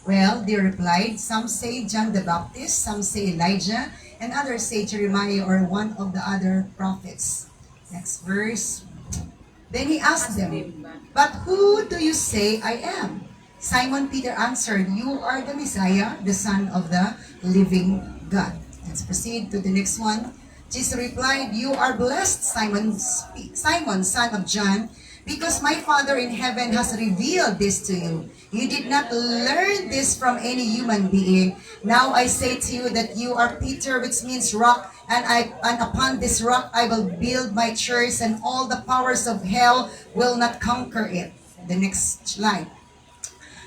Well, they replied, some say John the Baptist, some say Elijah, and others say Jeremiah or one of the other prophets. Next verse. Then he asked them, but who do you say I am? Simon Peter answered, you are the Messiah, the Son of the living God. Let's proceed to the next one. Jesus replied, you are blessed, Simon, son of John, because my Father in heaven has revealed this to you. You did not learn this from any human being. Now I say to you that you are Peter, which means rock, and upon this rock I will build my church, and all the powers of hell will not conquer it. The next slide.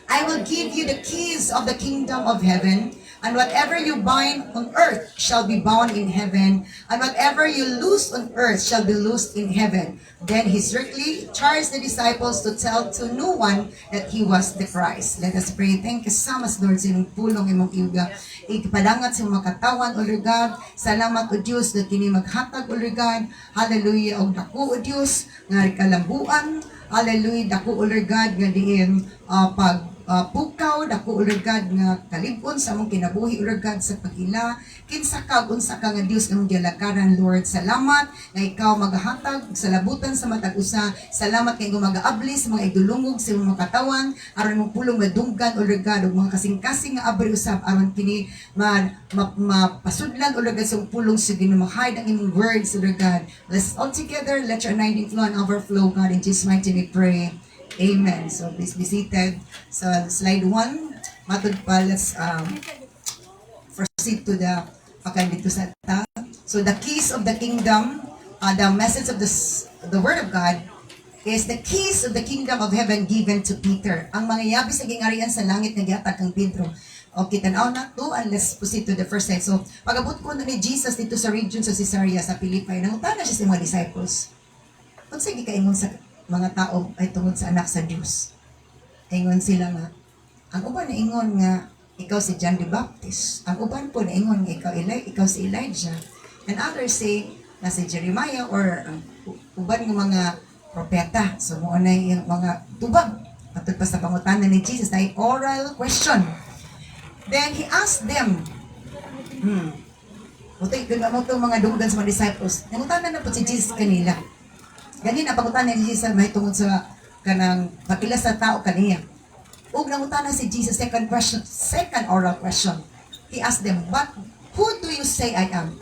I will give you the keys of the kingdom of heaven, and whatever you bind on earth shall be bound in heaven, and whatever you loose on earth shall be loosed in heaven. Then he strictly charged the disciples to tell to no one that he was the Christ. Let us pray. Thank you so much, Lord, sa imong pulong, imong iuga. Ipadangat sa mga katawan, O Lord God. Salamat, O Diyos, na kini maghatag, O Lord God. Hallelujah, O dako, O Diyos, nga kalambuan. Hallelujah, dako, O Lord God, nga diin pukaw, dako, O Lord God, nga kalibon sa mong kinabuhi, O Lord God, sa pagila. Kinsa ka, unsa ka nga Diyos ng dialakaran, Lord. Salamat nga ikaw maghatag sa labutan sa matag usa. Salamat nga ikaw mag-aabli sa mga idulungog sa mga katawan, aron mong pulong madunggan, O Lord God, ug mga kasing-kasing nga abri usab aron kini mapasudlan, O Lord God, sa pulong sa ginamahid ang imong words, O Lord God. Let's all together, let your anointing flow and overflow, God. In Jesus' mighty name we pray. Amen. So please be seated. So slide 1, matod pa, let's proceed to the dito sa ta. So the keys of the kingdom, the message of the word of God is the keys of the kingdom of heaven given to Peter. Ang mga yabi sa gingarian sa langit na gihatag kang Pedro. Okay, tanaw na to, and let's proceed to the first slide. So pag-abot ko na ni Jesus dito sa region sa Caesarea sa Philippi, nangutana siya sa mga disciples. Kung sige kaingon sa mga tao ay tungod sa anak sa Diyos. Ingon sila nga, ang uban na ingon nga, ikaw si John the Baptist. Ang uban po na ingon nga, ikaw si Elijah. And others say, na si Jeremiah or uban ng mga propeta. So, mo na yung mga tubag. Patod pa sa pangutanan ni Jesus na oral question. Then, he asked them, Mutoy, kung mo itong mga dugan sa mga disciples, nangutanan na po si Jesus kanila. Ganina, pangutanan ni Jesus may tungod sa kanang pakila sa tao kaniya. Ug nangutana si Jesus, second oral question. He asked them, but who do you say I am?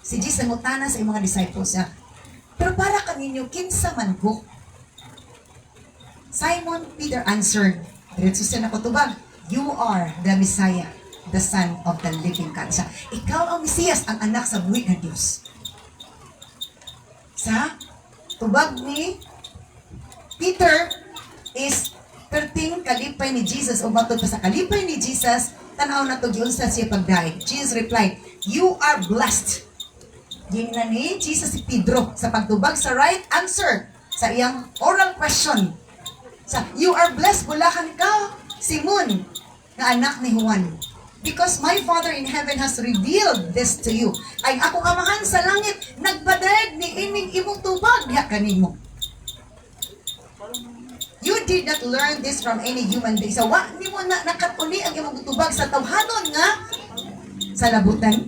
Si Jesus nangutana sa mga disciples niya, pero para kaninyo, kinsa man ko? Simon Peter answered, diretso siya nakutubag, you are the Messiah, the Son of the living God. Siya, ikaw ang Mesiyas, ang anak sa buhay ng Diyos. Sa tubag ni Peter is perting kalipay ni Jesus o matod pa sa kalipay ni Jesus, tanaw na to yun sa siya pagdaig. Jesus replied, you are blessed. Yung na ni Jesus si Pedro sa pagtubag sa right answer sa iyang oral question. Sa you are blessed, bulakan ka, Simon, na anak ni Juan. Because my Father in heaven has revealed this to you. Ay akong amahan sa langit, nagbadag ni ining imong tubag diha kanimo. You did not learn this from any human being. So, ni mo na nakatuli ang imong tubag sa tawhanon nga sa labutan.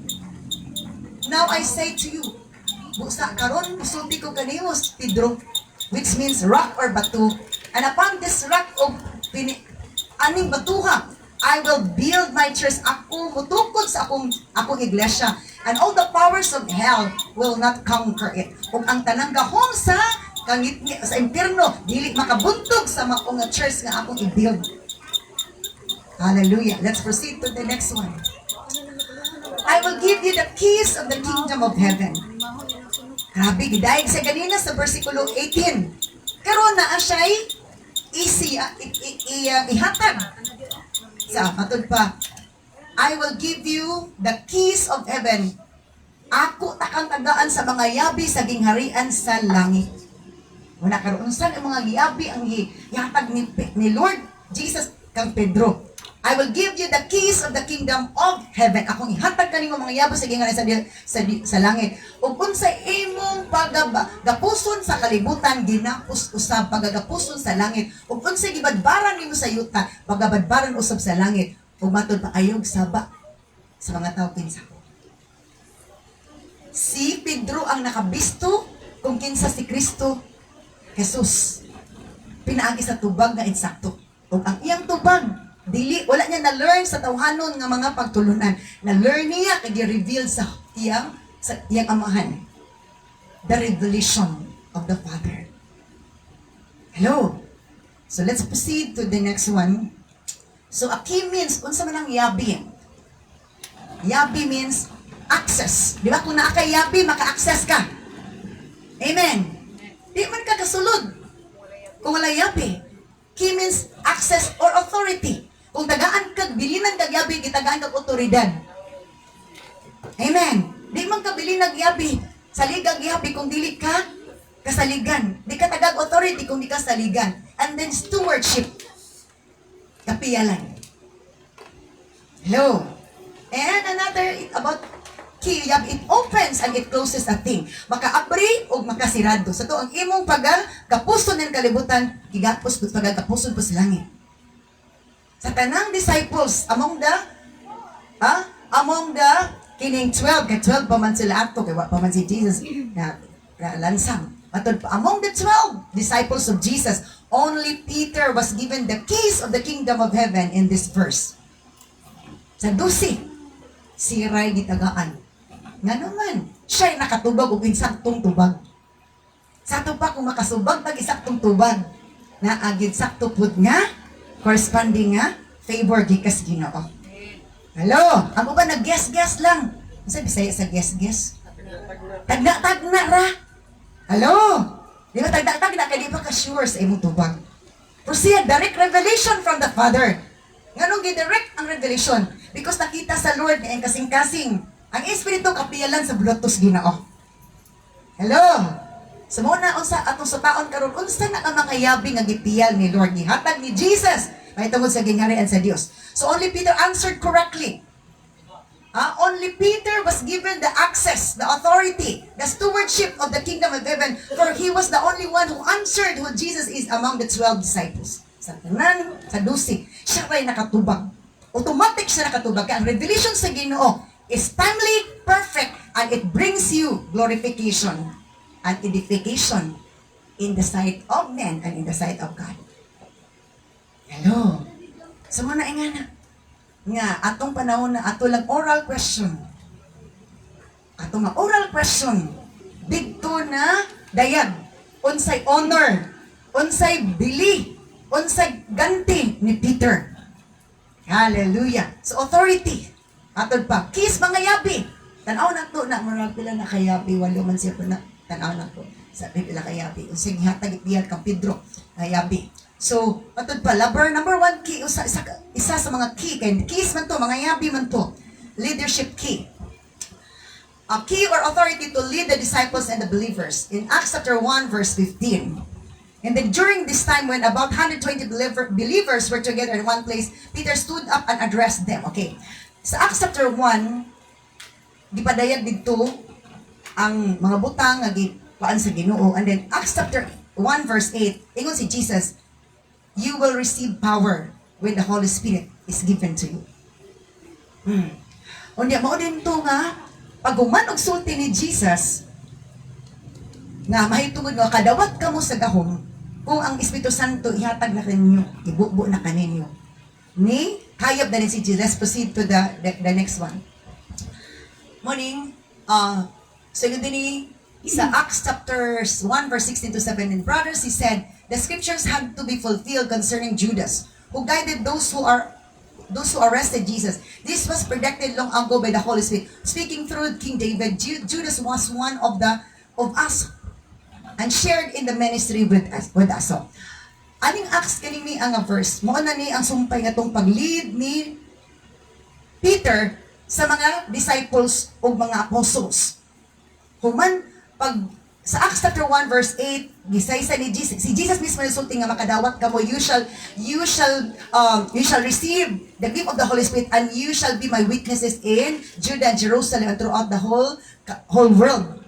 Now I say to you, busa karon musulti ko kanimo, Pedro, which means rock or batu. And upon this rock of aning batuha, I will build my church. Ako mutukod sa akong iglesia. And all the powers of hell will not conquer it. Kung ang tanang gahom sa impyerno, dili makabuntog sa mga church nga akong i-build. Hallelujah. Let's proceed to the next one. I will give you the keys of the kingdom of heaven. Grabe, gidayeg sa ganina sa versikulo 18. Karon na siya'y easy ihatag. Sa matod pa, I will give you the keys of heaven. Ako takang tagaan sa mga yabi sa gingharian sa langit. Wala karon saan ang mga yabi ang ihatag ni Lord Jesus kang Pedro. I will give you the keys of the kingdom of heaven. Akong ihatag kanimo mga yabo sa gingan sa langit. Ug unsay imong paggapuson sa kalibutan ginapos usab pagagapuson sa langit. Ug unsay gibadbaran nimo sa yuta, pagabadbaran usab sa langit. Ug matod pa ayog saba sa mga tawo kinsa. Si Pedro ang nakabisto kung kinsa si Kristo Jesus. Pinaagi sa tubag nga insakto. Ug ang iyang tubag dili wala niya na-learn sa tawhanon nga mga pagtulunan. Na-learn niya kay gi-reveal sa iyang amahan. The revelation of the Father. Hello. So let's proceed to the next one. So a key means unsa man ang yabi? Yabi means access. Di ba kung naa kay yabi maka-access ka? Amen. Di man ka kasulod kung wala yabi. Key means access or authority. Kung tagaan kag bilinan kag yabi, gitagaan kag otoridad. Amen. Di man ka bilinan kag yabi, saligag yabi kung dili ka kasaligan. Di ka tagag authority kung di ka saligan. And then stewardship. Kapiyalan. Hello. And another about key, it opens and it closes a thing. Makaabri o makasirado. Sa to ang imong pagagapuson ng kalibutan, gigapos po pagagapuson po sa langit. Sa tanang disciples, among the kining 12, kay 12 pa man sila ato, kay pa man si Jesus na lansang. Matod pa, among the 12 disciples of Jesus, only Peter was given the keys of the kingdom of heaven in this verse. Sa 12, si Ray gitagaan. Nga naman, siya'y nakatubag o insaktong tubag. Sa ito pa kung makasubag pag isaktong tubag, na agid sakto pud nga, corresponding nga, favor gikas Ginoo. Hello, ang uban nag-guess-guess lang. Sa Bisaya sa guess-guess? Tagna-tagna ra. Hello, di ba tagna-tagna kaya di pa ka-sure sa imong tubag. Proceed, direct revelation from the Father. Nganong gi-direct ang revelation? Because nakita sa Lord nga kasing-kasing. Ang Espiritu kapiyalan sa blutos Ginoo. Hello. So mo na unsa atong sutaon karon unsa na ang makayabi nga gipiyal ni Lord gihatag ni Jesus may tungod sa gingharian sa Dios. So only Peter answered correctly. Only Peter was given the access, the authority, the stewardship of the kingdom of heaven, for he was the only one who answered who Jesus is among the 12 disciples. Sa tanan, sa 12, siya ray nakatubag. Automatic siya nakatubag. Kaya ang revelation sa Ginoo is timely, perfect, and it brings you glorification and edification in the sight of men and in the sight of God. Hello. So muna ingana. Nga, atong panahon na ato lang oral question. Atong nga oral question. Dito na dayag. Unsay honor. Unsay bili. Unsay ganti ni Peter. Hallelujah. So authority. Atod pa, kiss mga yabi. Tanaw na to na, marag pila na kayabi, walo man siya po na, tanaw na to. Sabi pila kayabi. Usig hatag ipiyat kang Pedro, kayabi. So, atod pa, number 1 key, isa sa mga key, kay kiss man to, mga yabi man to. Leadership key. A key or authority to lead the disciples and the believers. In Acts chapter 1, verse 15. And then during this time when about 120 believers were together in one place, Peter stood up and addressed them. Okay. Sa Acts chapter 1, gipadayag dito ang mga butang nga gipaan sa Ginoo. And then Acts chapter 1 verse 8, ingon si Jesus, you will receive power when the Holy Spirit is given to you. Unya mao din to nga paghuman og sulti ni Jesus nga mahitungod nga kadawat kamo sa gahom kung ang Espiritu Santo ihatag na kaninyo, ibubo na kaninyo. Ni kayab na rin si Jesus. Let's proceed to the next one. Morning. So yun din sa Acts chapter 1 verse 16 to 17. Brothers, he said, the scriptures had to be fulfilled concerning Judas, who guided those who arrested Jesus. This was predicted long ago by the Holy Spirit. Speaking through King David, Judas was one of us and shared in the ministry with us. So, aning Acts kanimi ang verse, mo na ni ang sumpay nga tong pag-lead ni Peter sa mga disciples o mga apostles. Human pag sa Acts chapter 1 verse 8, gisaysa ni Jesus, si Jesus mismo nagsulti nga makadawat ka mo, you shall receive the gift of the Holy Spirit, and you shall be my witnesses in Judah and Jerusalem and throughout the whole world.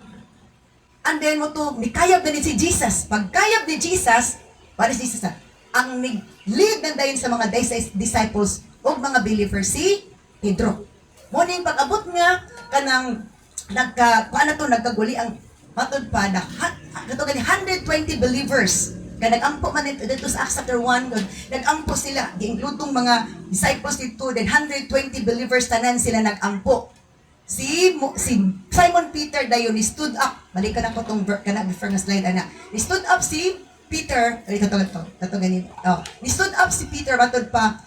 And then mo to, nikayab na ni si Jesus. Pagkayab ni Jesus, para si Jesus ang lead na dayon sa mga disciples o mga believers si Pedro. Muning pag-abot nga kanang nagkaguli ang matod pa na 120 believers. Kaya nag-ampo man dito sa Acts chapter 1, nag-ampo sila, gi-include mga disciples dito, then 120 believers tanan sila nag-ampo. Si Simon Peter dayon ni stood up. Balikan ako tong before nga slide ana. Ni stood up si Peter, ni stood up si Peter matod pa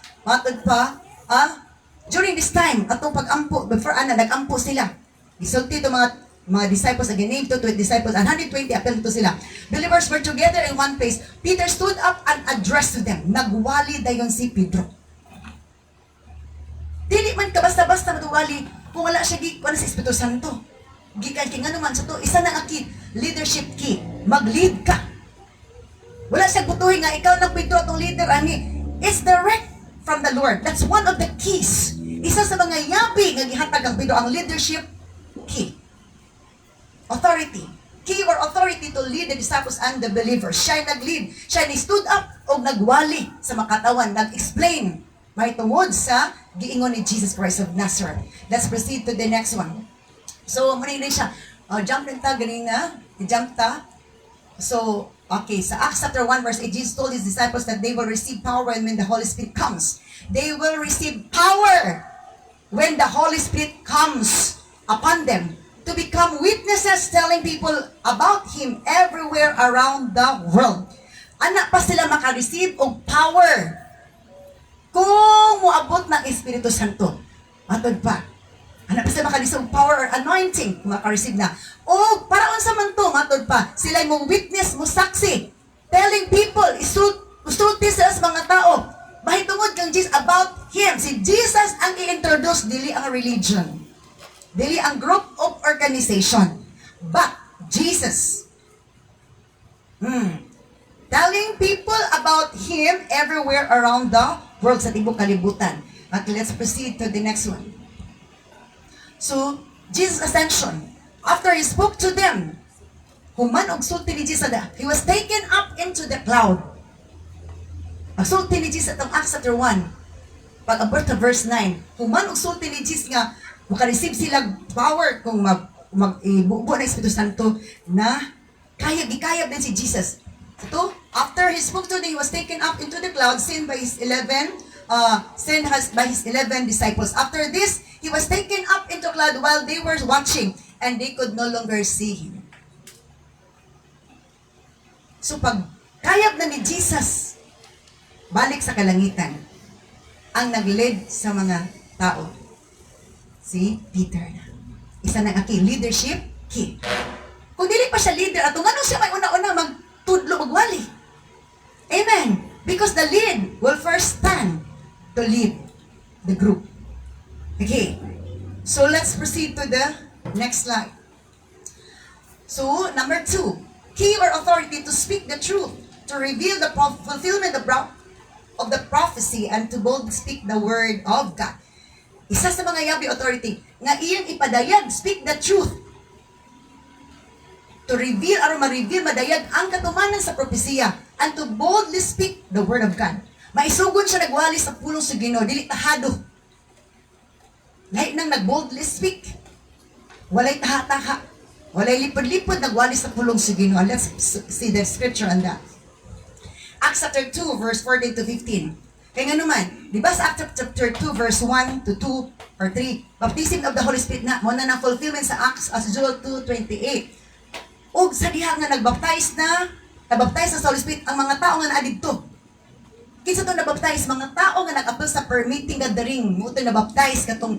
during this time atong pag-ampo before nag-ampo sila. Gisulti to mga disciples, again, name to 20 disciples, and 120, appeal to sila. Believers were together in one place. Peter stood up and addressed to them. Nagwali dayon si Pedro. Dili man ka basta-basta matuwali kung wala siya kuan sa Espiritu Santo. Gikan king ano man sa to, isa na nga key, leadership key. Mag-lead ka. Wala siya butuhin nga ikaw na Pedro atong leader ani. It's direct from the Lord. That's one of the keys. Isa sa mga yabi nga gihatag ang Pedro, ang leadership key. Authority. Key or authority to lead the disciples and the believers. Siya nag-lead. Siya ni stood up o nagwali sa makatawan, nag-explain may tungod sa giingon ni Jesus Christ of Nazareth. Let's proceed to the next one. So, muna siya. Jump rin ta, galing na. Jump ta. So, okay, sa Acts chapter 1 verse 8, Jesus told his disciples that they will receive power when the Holy Spirit comes. They will receive power when the Holy Spirit comes upon them to become witnesses telling people about Him everywhere around the world. Anak pa sila makareceive og power kung muabot ng Espiritu Santo. Matod pa. Anak pa sila makareceive og power or anointing kung makareceive na. O paraon sa man to, matod pa, sila mo witness, mo saksi, telling people, isulti sila sa mga tao, mahitungod kang Jesus about Him. Si Jesus ang i-introduce, dili ang religion. Dili ang group of organization. But Jesus. Telling people about Him everywhere around the world sa tibok kalibutan. Okay, let's proceed to the next one. So, Jesus' ascension. After He spoke to them, human og sulti ni Jesus, He was taken up into the cloud. Ang sulti ni Jesus atong Acts chapter 1, pag-abot sa verse 9, human og sulti ni Jesus nga makareceive sila power kung mag-ibubo na Espiritu Santo na gikayab din si Jesus. Ito, after He spoke to them, He was taken up into the cloud, sent by His 11 disciples. After this, He was taken up into the cloud while they were watching, and they could no longer see Him. So pag kayab na ni Jesus, balik sa kalangitan, ang nag-lead sa mga tao, si Peter na. Isa na key, leadership key. Kung dili pa siya leader, ato nga siya may una-una magtudlo, magwali. Amen. Because the lead will first stand to lead the group. Okay. So let's proceed to the next slide. So, number 2, key or authority to speak the truth, to reveal the fulfillment of the prophecy, and to boldly speak the word of God. Isa sa mga yabi authority nga iyang ipadayag, speak the truth. To reveal or ma-reveal, madayag ang katumanan sa propesya, and to boldly speak the word of God. Maisugon siya nagwali sa pulong sa Ginoo, dili tahado. Lahat nang nag-boldly speak. Walay taha-taha. Walay lipod-lipod nagwali sa pulong sa Ginoo. Let's see the scripture on that. Acts chapter 2 verse 14 to 15. Kaya nga naman, di ba sa Acts chapter 2 verse 1 to 2 or 3, baptism of the Holy Spirit na, muna ng fulfillment sa Acts as Joel 2:28. O sa diha nga nagbaptize na sa Holy Spirit ang mga tao nga naadidto. Kinsa to nabaptize? Mga tao nga nag-apil sa permitting gathering. Mo to nabaptize katong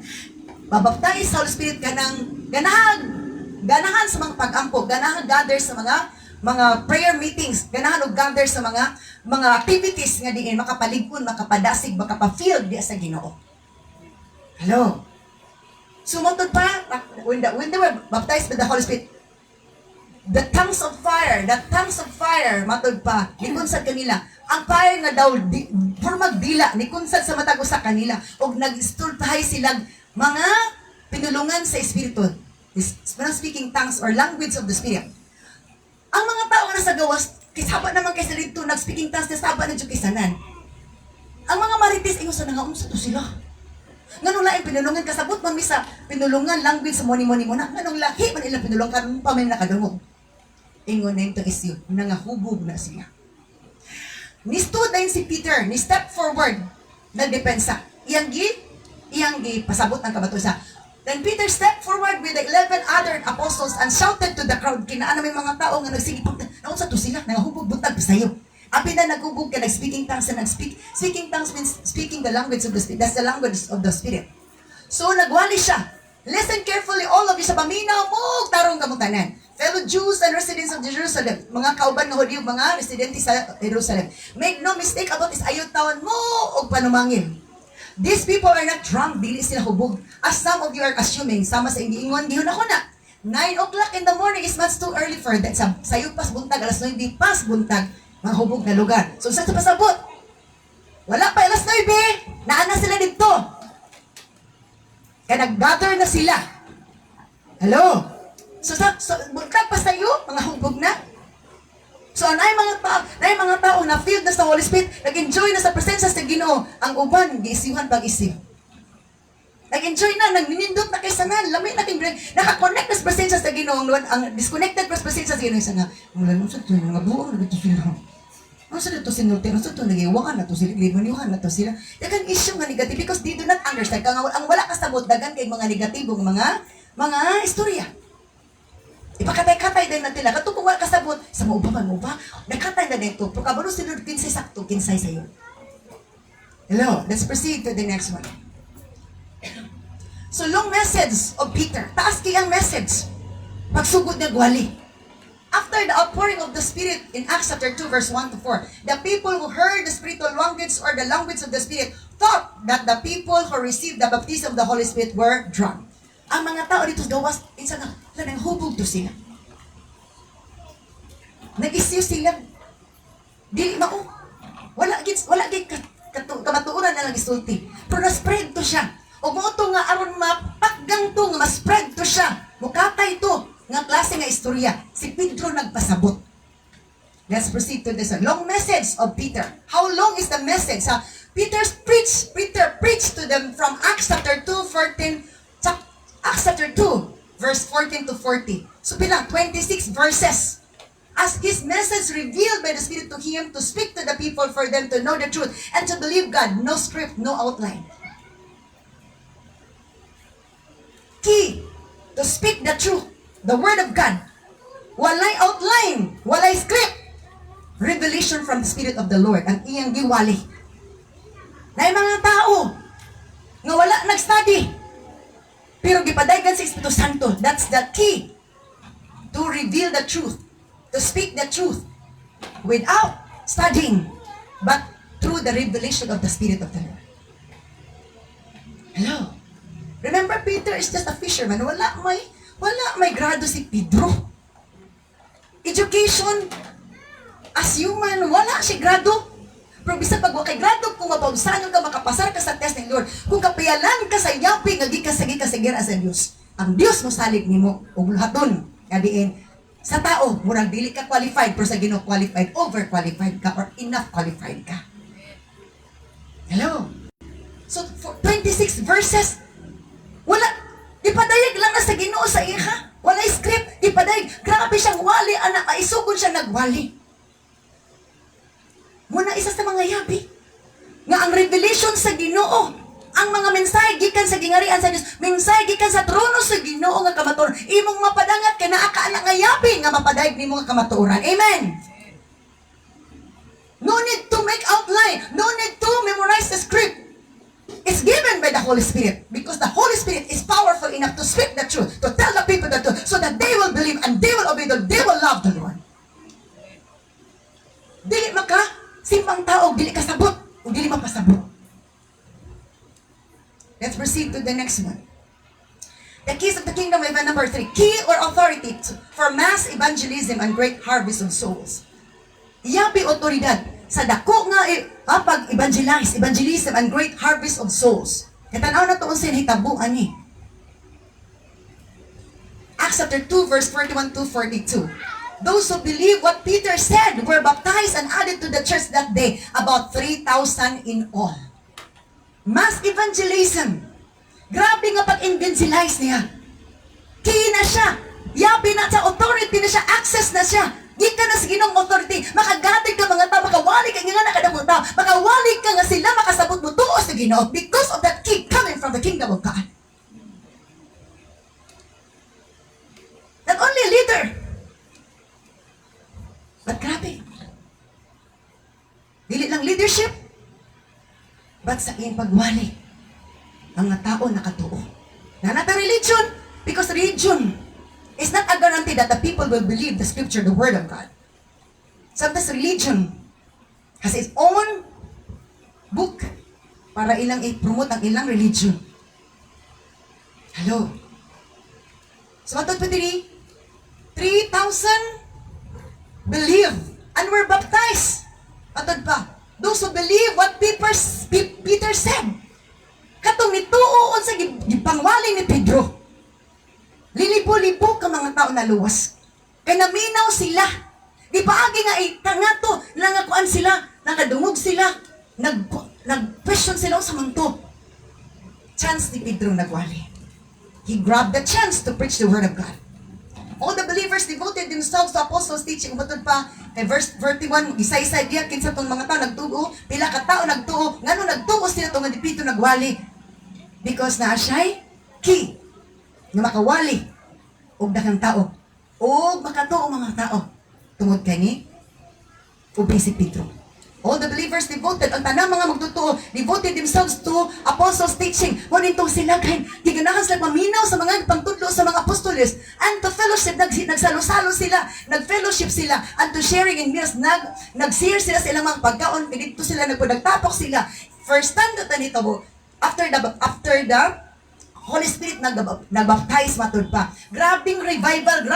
babaptize sa Holy Spirit kanang ganahan sa mga pag-ampo, ganahan gather sa mga prayer meetings, ganahan og gather sa mga activities nga diin makapaligpon, makapadasig, makapa-feel di sa Ginoo. Hello. Sumutod pa when they were baptized with the Holy Spirit. the tongues of fire, matod pa, nikunsad kanila. Ang fire nga daw, formag dila, nikunsad sa matag sa kanila. O nag-stultahay silang mga pinulungan sa Espiritu. Speaking tongues or language of the Spirit. Ang mga tao nga nasa gawas, kisaba naman kaysa dito, nag-speaking tongues, kisaba na dito kisanan. Ang mga marites, ingo sa nangaunsa to sila. Nganong laing pinulungan kasabot man misa pinulungan language sa moni-moni mo na. Nganong lahi man ilang pinulungan karon pa may nakadungog. Ingon na ito isyo, nangahubog na siya. Ni-stood na si Peter, ni-step forward, nagdepensa. Iyang gi, pasabot ang kabato sa. Then Peter stepped forward with the 11 other apostles and shouted to the crowd. Kinaan na may mga tao nga nagsigipag, naunsa to sila, nangahubog buntag sayo. Apin na naghubog ka, nag-speaking tongues, and speaking tongues means speaking the language of the Spirit. That's the language of the Spirit. So, nagwali siya. Listen carefully, all of you, sa paminaw mo, tarong kamutanan. Fellow Jews and residents of Jerusalem, mga kauban ng Hudyo, mga residente sa Jerusalem. Make no mistake about this, ayaw tawan mo o panumangin. These people are not drunk, dili sila hubog. As some of you are assuming, sama sa iniingon, gihon ako na. 9 o'clock in the morning is much too early for that. Sayo pas buntag, alas 9 pas buntag, mga hubog na lugar. So, sa pasabot, wala pa alas 9, naana sila dito. Kaya nag-gather na sila. Hello? So buntag pa sa'yo, mga hubog na. So, nay mga tao na filled na sa Holy Spirit, nag-enjoy na sa presensya sa Ginoo, ang uban, giisiwan pag-isip. Nag-enjoy na, nagninindot na kay sanan, lamay na kay naka-connect na sa presensya sa Ginoo, ang disconnected pa sa presensya sa Ginoo, isa nga, wala nung sa ito, mga buong na ito sila. Ano sa ito sinultero, sa ito, nag-iwakan na ito sila, nag-iwakan na ito sila. Dagang issue nga negative because they do not understand. Ang wala kasabot, dagan kay mga negatibong mga istorya. Ipakatay-katay din na tila. Kato kung wala kasabot, sa mauba man mo ba? Nagkatay na dito. Pero kabalo sinunod kinsay sakto, kinsay sa'yo. Hello, let's proceed to the next one. So, long message of Peter. Taas kayang message. Pagsugod na gwali. After the outpouring of the Spirit in Acts chapter 2 verse 1 to 4, the people who heard the spiritual language or the language of the Spirit thought that the people who received the baptism of the Holy Spirit were drunk. Ang mga tao dito gawas, isa nga, hubog to sila. Nag-isiw sila. Dili mao. Wala gid kamatuoran na lang isulti. Pero na-spread to siya. O mo to nga aron mapaggang to nga ma-spread to siya. Mukatay to nga klase nga istorya. Si Pedro nagpasabot. Let's proceed to this long message of Peter. How long is the message? Peter preached to them from Acts chapter 2 verse 14 to 40. So pila 26 verses. As his message revealed by the Spirit to him to speak to the people for them to know the truth and to believe God. No script, no outline. Key to speak the truth. The Word of God. Walay outline. Walay script. Revelation from the Spirit of the Lord. Ang iyang giwali. Na mga tao nga wala nag-study. Pero gipadaygan sa Espiritu Santo. That's the key to reveal the truth. To speak the truth. Without studying. But through the revelation of the Spirit of the Lord. Hello? Remember, Peter is just a fisherman. Wala may grado si Pedro. Education, as human, wala si grado. Pero bisa pag wakay grado, kung mapausanon ka, makapasar ka sa test ng Lord, kung kapayalan ka sa yapi, nga gikas sa Diyos, ang Diyos mo salig ni mo, o lahaton, kadiin, sa tao, murang dili ka qualified, pero sa Ginoo qualified, overqualified ka, or enough qualified ka. Hello? So, for 26 verses, wala, ipadayag lang na sa Ginoo sa iha. Wala script, ipadayag. Grabe siyang wali, anak, maisugod siya nagwali. Muna isa sa mga yabi. Nga ang revelation sa Ginoo, ang mga mensahe gikan sa gingarian sa Dios, mensahe gikan sa trono sa Ginoo nga kamatuoran. Imong mapadangat kay naa ka nga yabi nga mapadayag nimo nga kamatuoran. Amen. No need to make outline, no need to memorize the script. It's given by the Holy Spirit because the Holy Spirit is powerful enough to speak the truth, to tell the people the truth, so that they will believe and they will obey the Lord, they will love the Lord. Dili maka, simpang tao, dili kasabot, o dili mapasabot. Let's proceed to the next one. The keys of the kingdom of heaven, number 3. Key or authority for mass evangelism and great harvest of souls. Yapi otoridad sa dako nga pag-evangelize, evangelism and great harvest of souls. Katanaw na to unsay hitabuan ni. Acts chapter 2 verse 41 to 42. Those who believe what Peter said were baptized and added to the church that day, about 3,000 in all. Mass evangelism. Grabe nga pag-evangelize niya. Key na siya. Yabi na sa authority na siya. Access na siya. Di ka na sa Ginoong authority. Makagatig ka mga tao. Makawali ka nga nakadamong tao. Makawali ka nga sila. Makasabot mo tuo sa Ginoo. Because of that key coming from the kingdom of God. Not only a leader. But grabe. Dili lang leadership. But sa iyong pagwali, ang nga tao nakatuo. Na not a religion, because religion is not a guarantee that the people will believe the scripture, the word of God. Sometimes religion has its own book para ilang i-promote ang ilang religion. Hello? So matod pa diri, 3,000 believe and were baptized. Matod pa, those who believe what Peter said. Katong nituon sa gipangwali ni Pedro. Lilipo-lipo ka mga tao na luwas. Kay naminaw sila. Di paagi nga kangato, nangakuan sila, nakadungog sila, nag-question sila sa manto. Chance ni Pedro nagwali. He grabbed the chance to preach the word of God. All the believers devoted themselves to apostles' teaching. Umatod pa, kay verse 31, isa-isa diya, kinsa tong mga tao nagtuo, pila ka tao nagtuo, ngano nagtuo sila tong dipito nagwali. Because na siya'y key na makawali og dakang tao. O makatuo mga tao. Tungod kay ni, ubing si Pedro. All the believers devoted, ang tanang mga magtutuo, devoted themselves to apostles' teaching. Ngunit itong sila kay giganahan sila paminaw sa mga pagtudlo sa mga apostoles. And to fellowship, nagsalo-salo sila, nag-fellowship sila. And to sharing in meals, nag-share sila sa ilang mga pagkaon. Dito sila nagtapok sila. First time na nito mo, after the Holy Spirit nagbaptize matod pa. Grabing revival.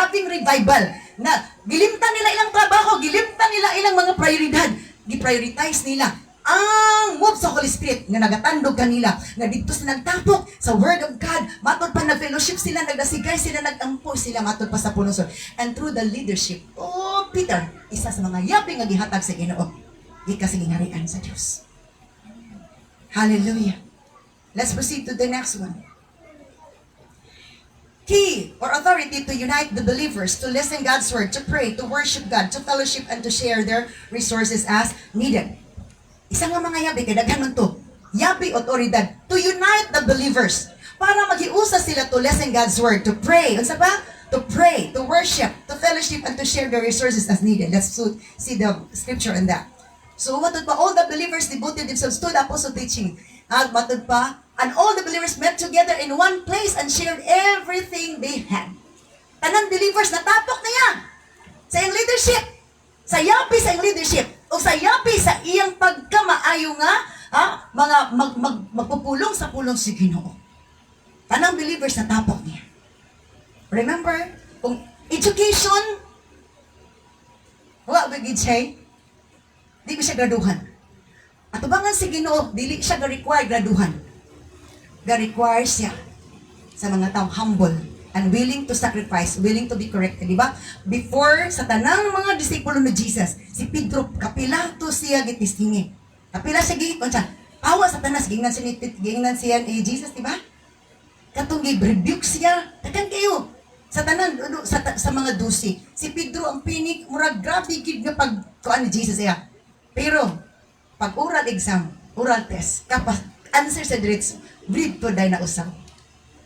Na gilimtan nila ilang trabaho, gilimtan nila ilang mga prioridad. Gi-prioritize nila ang move sa Holy Spirit nga nagatandog kanila nga dito sa nagtapok sa Word of God. Matod pa na fellowship sila, nagdasigay sila, nagampo sila matod pa sa punosod. And through the leadership of Peter, isa sa mga yaping nga gihatag sa Ginoo, gikasingharian sa Dios. Hallelujah. Let's proceed to the next one. Key or authority to unite the believers, to listen God's word, to pray, to worship God, to fellowship, and to share their resources as needed. Isang nga mga yabi, kadaghanon to. Yabi, otoridad, to unite the believers. Para maghiusa sila to listen God's word, to pray. Unsa ba? To pray, to worship, to fellowship, and to share their resources as needed. Let's see the scripture on that. So, matod pa, all the believers devoted themselves to the apostle teaching. Matod pa, and all the believers met together in one place and shared everything they had. Tanang believers natapok na yan sa iyang leadership. Sa yapi sa iyang leadership. O sa yapi sa iyang pagkamaayo nga magpupulong sa pulong si Ginoo. Tanang believers natapok niya. Remember, kung education, wala ba gitsay? Di ba siya graduhan? At ubangan si Ginoo, dili siya ga-require graduhan. Ga-require siya sa mga taong humble and willing to sacrifice, willing to be corrected, di ba? Before, sa tanang mga disipulo ni Jesus, si Pedro, kapila to siya gitistingi. Kapila siya gihikon siya. Pawa sa tanas, gingnan siya ni Jesus, di ba? Katong gi-rebuke siya, takan kayo. Sa tanan, sa mga dusi. Si Pedro ang pinik, murag grabe gid nga pagkuan ni Jesus siya. Pero, pag oral exam, oral test, kapag answer sa diretso, breed to day na usap.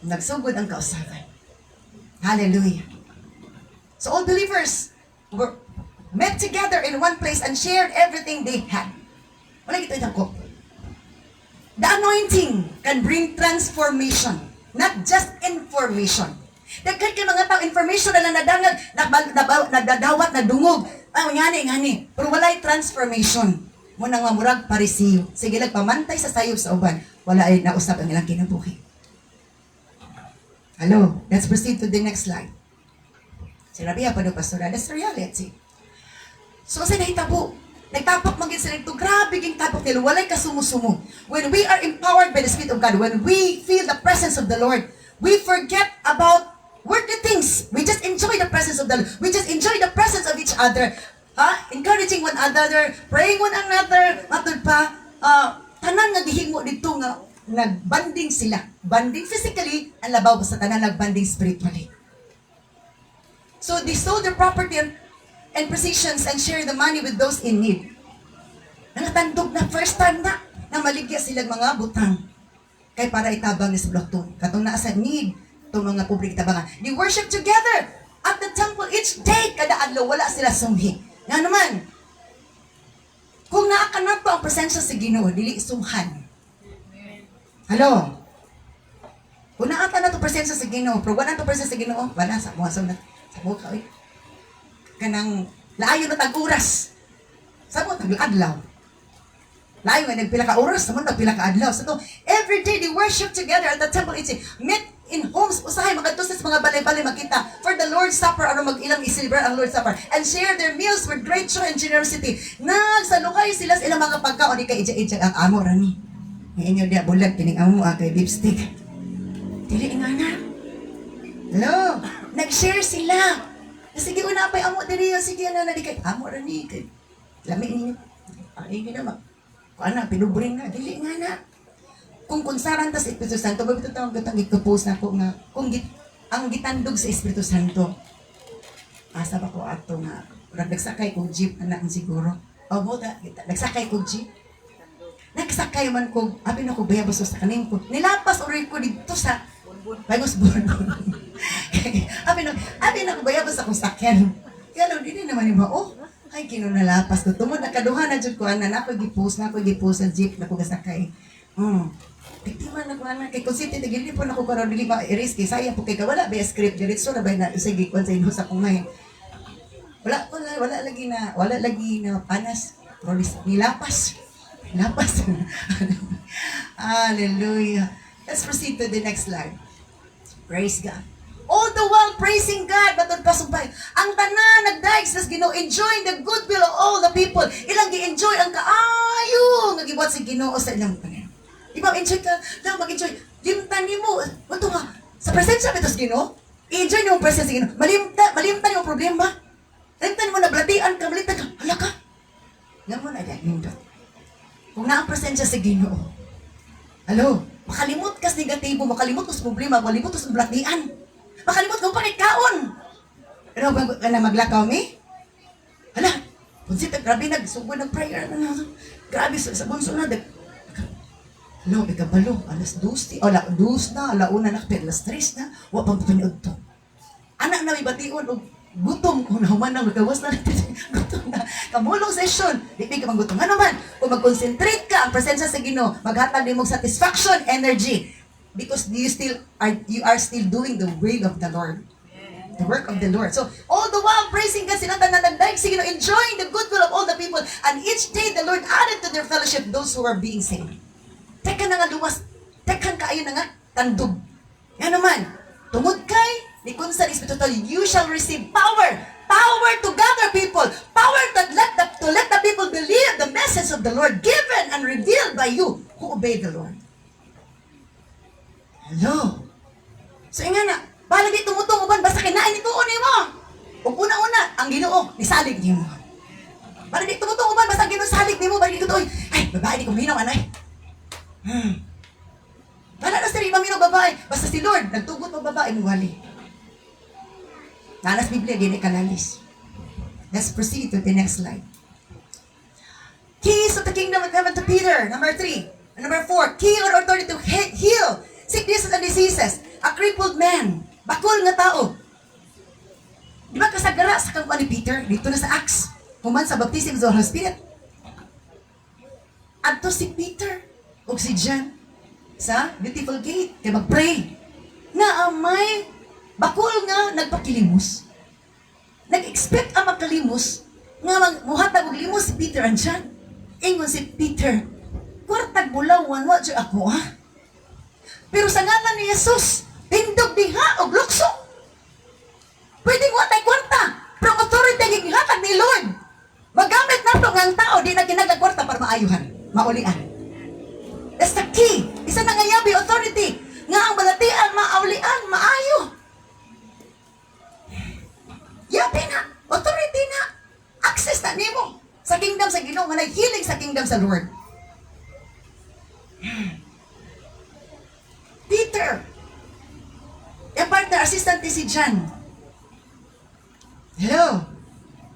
Nagsugod ang kausapan. Hallelujah. So all believers were met together in one place and shared everything they had. Wala gito itang ko. The anointing can bring transformation, not just information. Daghan kay mga tao information na lang nadangag, nagdadawat, nadungog. Ngani. Pero walay transformation. Muna nga murag parisiyo. Sige lang, pamantay sa sayop sa uban. Wala ay nausap ang ilang kinabuhi. Hello, let's proceed to the next slide. Sinabi pa do pastora, that's the reality. So sa nahitabo, nagtapok magin sila ito, grabe ging tapok nila, walay kasumusumo. When we are empowered by the Spirit of God, when we feel the presence of the Lord, we forget about worldly things. We just enjoy the presence of the Lord. We just enjoy the presence of each other. Encouraging one another, praying one another, matod pa, tanan nga gihimo dito nga nagbanding sila. Banding physically, ang labaw sa tanan nagbanding spiritually. So they sold their property and possessions and shared the money with those in need. Nangatandog na first time na maligya silang mga butang. Kay para itabang ni sa blokton. Katong naa sa need, itong mga public tabangan. They worship together at the temple each day. Kada adlaw, wala sila sumhi. Nga naman, kung naaka na to ang presensya sa Ginoo, dili sumhan. Hello? Kung naata na to presensya sa Ginoo, pero wala to presensya sa Ginoo, wala sa mga sunat. Sa buka, oy. Kanang laayo na tag-uras. Sa mo, tag-adlaw. Laayo nga, nagpila ka oras, sa mo, nagpila ka adlaw. So, every day, they worship together at the temple. It's meet in homes, usahay, magatusas, mga balay-balay, magkita for the Lord's Supper, ano mag-ilang i-celebrate ang Lord's Supper, and share their meals with great joy and generosity. Nagsalukay sila sa ilang mga pagkaon, di ka ija-ija ang amo, rani. Ngayon yun, diya, bulag, kining amo, kay lipstick. Dili nga na. Hello? Nag-share sila. Sige, una pa'y amo diri, sige, na di kay amo rani, kay lami ninyo. Ay, gina, kung ano, pinubring na, dili nga na. Kung kunsaran ta sa Espiritu Santo, bagito tawag gatang ipropose na ko nga, kung ang gitandog sa Espiritu Santo, asa ba ko ato nga, nagsakay kong jeep, anak siguro. O, buta, nagsakay kong jeep. Nagsakay man ko, abin ako bayabas sa kanin ko. Nilapas uri ko dito sa Bagos Burgon. Abin ako bayabas akong sakyan. Kaya lang, hindi naman yung oh, ay, kinunalapas ko. Tumod, nakaduha na dyan ko, anan, ako gipus sa jeep, na ko gasakay. Biktima na ko, anak, kay konsente, tigili po na ko karoon, dili ma-risk, sayang po kay ka, wala ba yung script, diretso na ba na isagi ko sa inyo sa kumay. Wala lagi na panas, nilapas. Hallelujah. Let's proceed to the next slide. Praise God. All the while praising God, batod pasumpay. Ang tanan nagdaig sa Ginoo, enjoying the goodwill of all the people. Ilang gi-enjoy ang kaayo nga gibuhat sa Ginoo sa ilang tanan. Di ba enjoy ka? Daw mag-enjoy. Limtan nimo. Wato nga sa presensya bitos Ginoo. I-enjoy nimo presensya sa Ginoo. Malimtan yung problema. Malimtan mo na blatian ka, malimtan ka. Hala ka. Nga mo na nindot. Kung na ang presensya sa Ginoo. Hello? Makalimot ka sa negatibo, makalimot ka sa problema, makalimot ka sa blatian. Makalimot kang panikaon. Ano ba ka na maglakaw, mi? Hala, punsit, grabe nagsugod ng prayer. Grabe, sa bunso na. Ano, ikabalo, alas 2, alauna na, pero alas 3 na, wapang panood to. Anak na may bation, gutom, kung nahuman na, magawas na, gutom na. Kamulong session, di ka maggutom. Ano man, kung mag-concentrate ka, ang presensya sa Ginoo, maghatag din mong satisfaction, energy. Because you are still doing the will of the Lord. The work of the Lord. So, all the while praising God, sila tananagdaig, sige, enjoying the goodwill of all the people. And each day, the Lord added to their fellowship those who are being saved. Teka na nga luwas, teka kayo na nga, tandog. Yan naman, tungod kay, ni Kunsan Espiritu, you shall receive power. Power to gather people. Power to let the people believe the message of the Lord given and revealed by you who obey the Lord. Hello? So, nga na, balagi tumutunguban, basta kinain ito ni mo. Kung una-una, ang Ginoo, nisalig niyo mo. Balagi tumutunguban, basta ang Ginoo salig ni mo, balagi ito, ay, babae, di ko minaw, anay. Wala na sila, maminaw babae. Basta si Lord, nagtugot mo babae, muwali. Nanas Biblia, di na kanalis. Let's proceed to the next slide. Keys of the kingdom of heaven to Peter, number 3. Number 4, key or authority to heal sicknesses and diseases. A crippled man. Bakol nga tao. Di ba kasagara sa kampuan ni Peter? Dito na sa Acts. Human sa baptism sa Holy Spirit. Adto si Peter o si John sa beautiful gate. Kaya mag-pray. Na may bakol nga nagpakilimos. Nag-expect ang magkalimos nga muhatag og limos si Peter and John. Ingon si Peter, kwartag bulawan, wa dyan ako ha? Pero sa ngalan ni Jesus, tindog diha og lukso. Pwedeng wa tay kwarta, pero authority ang gihatag ni Lord. Magamit nato nga ang tao di na ginagagwarta para maayuhan, maulian. That's the key. Isa na nga yabi authority nga ang balatian maulian, maayo. Yabi na, authority na, access na nimo sa kingdom sa Ginoo, nga naghilig sa kingdom sa Lord. Peter, yung partner, assistant ni si John. Hello.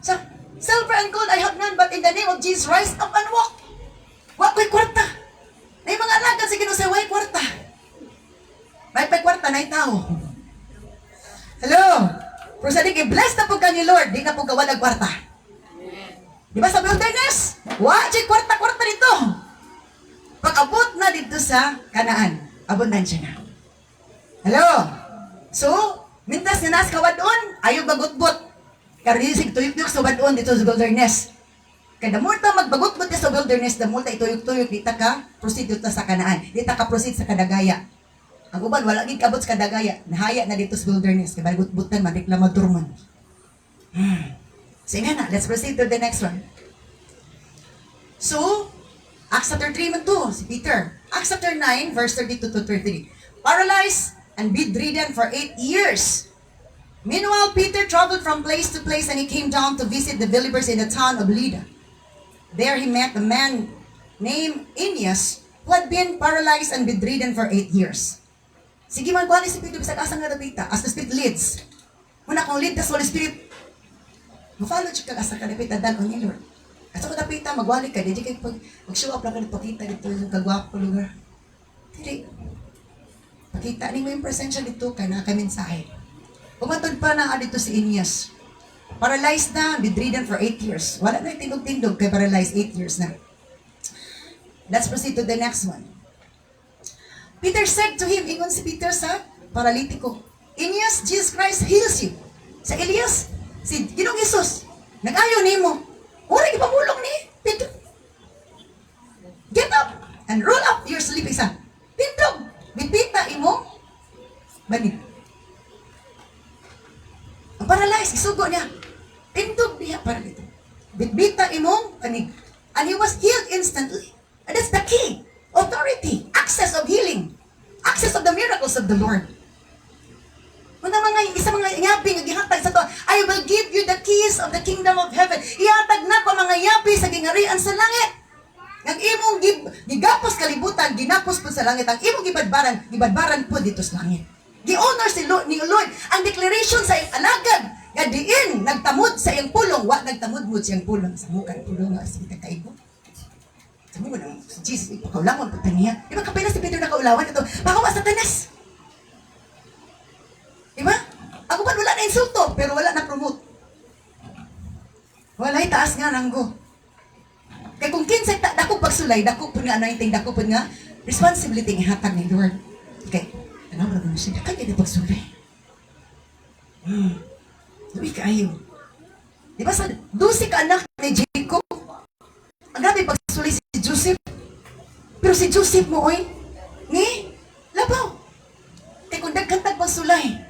So, silver and gold I have none, but in the name of Jesus, rise up and walk. Wa ko'y kwarta. May mga alagad sa Ginoo sa way kwarta. May pa kwarta na tao. Hello. Pero sa di bless na po ka ni Lord, di na po kawalag kwarta. Di ba sa wilderness? Wa, di kwarta-kwarta dito. Pag abot na dito sa Kanaan, abundansya na. Hello? So, mintas nga nas kawadon, ayaw bagot-bot. Karisig tuyok-tuyok sa wadon dito sa wilderness. Kada multa magbagot-bot sa wilderness, da multa ituyok-tuyok, di ta ka proceed dito sa Kanaan. Di ta ka proceed sa Kadagaya. Ang uban, wala gid kabot sa Kadagaya. Nahaya na dito sa wilderness. Kaya bagot-botan, mareklamador man. Sige na, let's proceed to the next one. So, Acts chapter 3 man to, si Peter. Acts chapter 9, verse 32 to 33. Paralyzed and bedridden for 8 years. Meanwhile, Peter traveled from place to place and he came down to visit the believers in the town of Lydda. There he met a man named Aeneas who had been paralyzed and bedridden for 8 years. Sige man, kuha ni si Peter, bisag asang nga napita, as the Spirit leads. Muna kung lead the Holy Spirit, ma-follow siya kag asa ka napita, dan o ni Lord. At kung napita, magwali ka, di kayo mag-show up lang ka, pakita dito yung kagwapo lugar. Hindi. Pakita ni mo yung presensya dito, kaya nakaminsahe. Pumatod pa na dito si Aeneas. Paralyzed na, bedridden for 8 years. Wala na yung tindog-tindog, kaya paralyzed 8 years na. Let's proceed to the next one. Peter said to him, ingon si Peter sa paralitiko, Aeneas, Jesus Christ heals you. Sa Elias, si Ginoong Jesus, nag-ayo ni mo. Ura, ipamulong ni Peter. Get up and roll up your sleeping son. Tindog, bitbita imo, banig. Ang paralyzed, isugo niya. Tindog niya, para dito. Bitbita imong banig. And he was healed instantly. And that's the key. Authority, access of healing, access of the miracles of the Lord. Muna isa mga yapi nga gihatag sa to, I will give you the keys of the kingdom of heaven. Ihatag na ko mga yapi sa gingarian sa langit. Ang imong gigapos kalibutan, ginapos po sa langit. Ang imong gibadbaran po dito sa langit. Gi-honor ni Lord ang declaration sa iyong alagad nga diin nagtamod sa iyong pulong, wa nagtamod-mod sa iyong pulong sa mukan pulong nga sa kaibo. Sabi mo na, Jesus, ipakaulawan po niya. Di ba kapila si Peter nakaulawan ito? Pakawa sa tanas. Di ba? Ako ba wala na insulto, pero wala na promote. Wala'y taas nga ranggo. Kaya kung kinsay dako pagsulay, dako po nga anointing, dako po nga responsibility ng hatag ni Lord. Okay. Ano ba naman siya? Kaya na pagsulay. Sabi kayo. Di ba sa 12 ka anak ni Jacob? Ang grabe pagsulay si Joseph. Pero si Joseph mo, oy, ni labaw. Kaya kung nagkantag pagsulay,